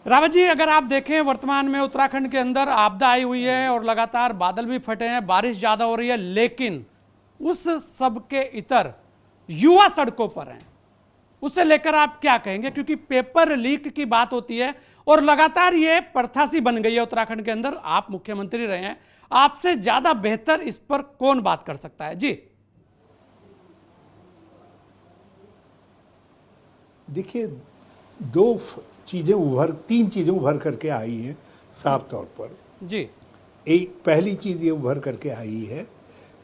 रावत जी, अगर आप देखें वर्तमान में उत्तराखंड के अंदर आपदा आई हुई है और लगातार बादल भी फटे हैं, बारिश ज्यादा हो रही है, लेकिन उस सब के इतर युवा सड़कों पर हैं। उससे लेकर आप क्या कहेंगे? क्योंकि पेपर लीक की बात होती है और लगातार ये प्रथा सी बन गई है उत्तराखंड के अंदर। आप मुख्यमंत्री रहे हैं, आपसे ज्यादा बेहतर इस पर कौन बात कर सकता है जी? देखिए, तीन चीज़ें उभर करके आई हैं साफ तौर पर। जी। एक पहली चीज़ ये उभर करके आई है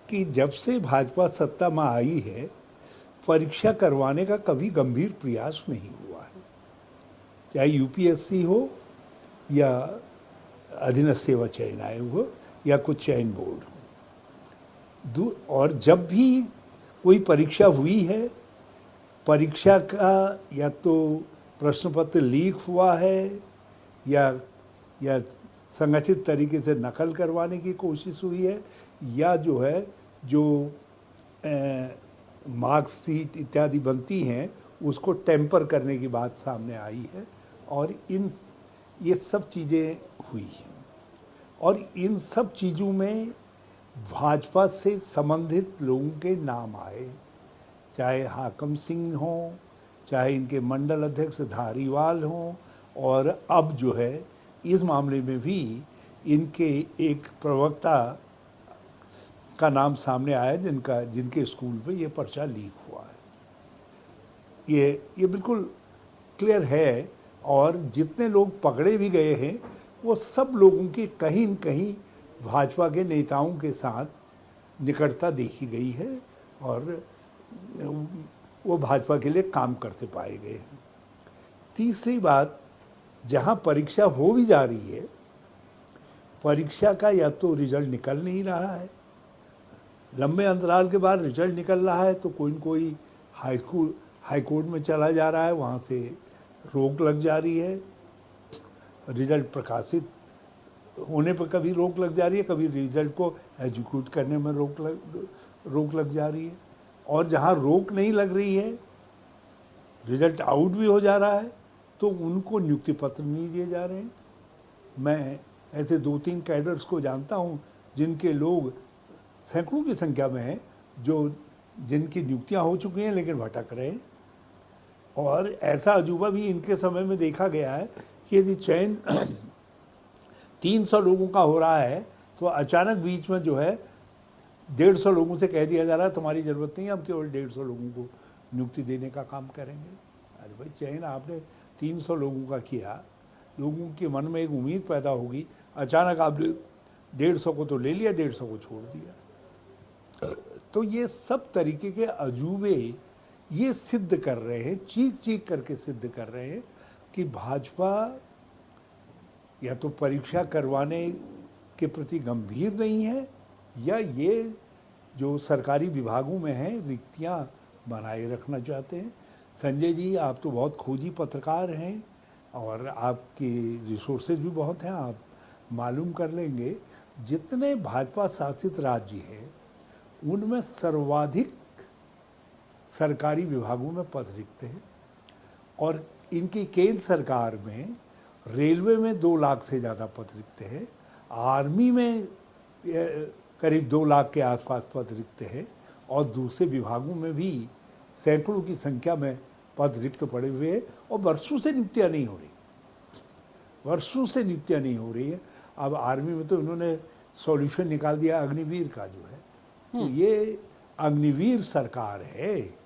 कि जब से भाजपा सत्ता में आई है, परीक्षा करवाने का कभी गंभीर प्रयास नहीं हुआ है, चाहे यूपीएससी हो या अधीनस्थ सेवा चयन आयोग हो या कुछ चयन बोर्ड हो। और जब भी कोई परीक्षा हुई है, परीक्षा का या तो प्रश्न पत्र लीक हुआ है या या संगठित तरीके से नकल करवाने की कोशिश हुई है, या जो है जो मार्कशीट इत्यादि बनती हैं उसको टेम्पर करने की बात सामने आई है। और ये सब चीज़ें हुई हैं, और इन सब चीज़ों में भाजपा से संबंधित लोगों के नाम आए, चाहे हाकम सिंह हों, चाहे इनके मंडल अध्यक्ष धारीवाल हों, और अब जो है इस मामले में भी इनके एक प्रवक्ता का नाम सामने आया जिनके स्कूल पे ये पर्चा लीक हुआ है। ये बिल्कुल क्लियर है। और जितने लोग पकड़े भी गए हैं वो सब लोगों की कहीं न कहीं भाजपा के नेताओं के साथ निकटता देखी गई है, और वो भाजपा के लिए काम करते पाए गए हैं। तीसरी बात, जहाँ परीक्षा हो भी जा रही है, परीक्षा का या तो रिजल्ट निकल नहीं रहा है, लंबे अंतराल के बाद रिजल्ट निकल रहा है तो कोई न कोई हाई कोर्ट में चला जा रहा है, वहाँ से रोक लग जा रही है, रिजल्ट प्रकाशित होने पर कभी रोक लग जा रही है, कभी रिजल्ट को एग्जीक्यूट करने में रोक लग जा रही है। और जहाँ रोक नहीं लग रही है, रिजल्ट आउट भी हो जा रहा है, तो उनको नियुक्ति पत्र नहीं दिए जा रहे हैं। मैं ऐसे 2-3 कैडर्स को जानता हूँ जिनके लोग सैकड़ों की संख्या में हैं, जिनकी नियुक्तियाँ हो चुकी हैं लेकिन भटक रहे हैं। और ऐसा अजूबा भी इनके समय में देखा गया है कि यदि चयन 300 लोगों का हो रहा है तो अचानक बीच में जो है 150 लोगों से कह दिया जा रहा है तुम्हारी ज़रूरत नहीं, हम केवल 150 लोगों को नियुक्ति देने का काम करेंगे। अरे भाई, चयन आपने 300 लोगों का किया, लोगों के मन में एक उम्मीद पैदा होगी, अचानक आपने 150 को तो ले लिया, 150 को छोड़ दिया। तो ये सब तरीके के अजूबे ये सिद्ध कर रहे हैं, चीख करके सिद्ध कर रहे हैं कि भाजपा या तो परीक्षा करवाने के प्रति गंभीर नहीं है, या ये जो सरकारी विभागों में हैं रिक्तियां बनाए रखना चाहते हैं। संजय जी, आप तो बहुत खोजी पत्रकार हैं और आपके रिसोर्सेज भी बहुत हैं, आप मालूम कर लेंगे जितने भाजपा शासित राज्य हैं उनमें सर्वाधिक सरकारी विभागों में पद रिक्त हैं। और इनकी केंद्र सरकार में रेलवे में 2 लाख से ज़्यादा पद रिक्त हैं, आर्मी में करीब 2 लाख के आसपास पद रिक्त हैं, और दूसरे विभागों में भी सैकड़ों की संख्या में पद रिक्त पड़े हुए हैं, और वर्षों से नियुक्तियाँ नहीं हो रही है। अब आर्मी में तो इन्होंने सॉल्यूशन निकाल दिया अग्निवीर का जो है, तो ये अग्निवीर सरकार है।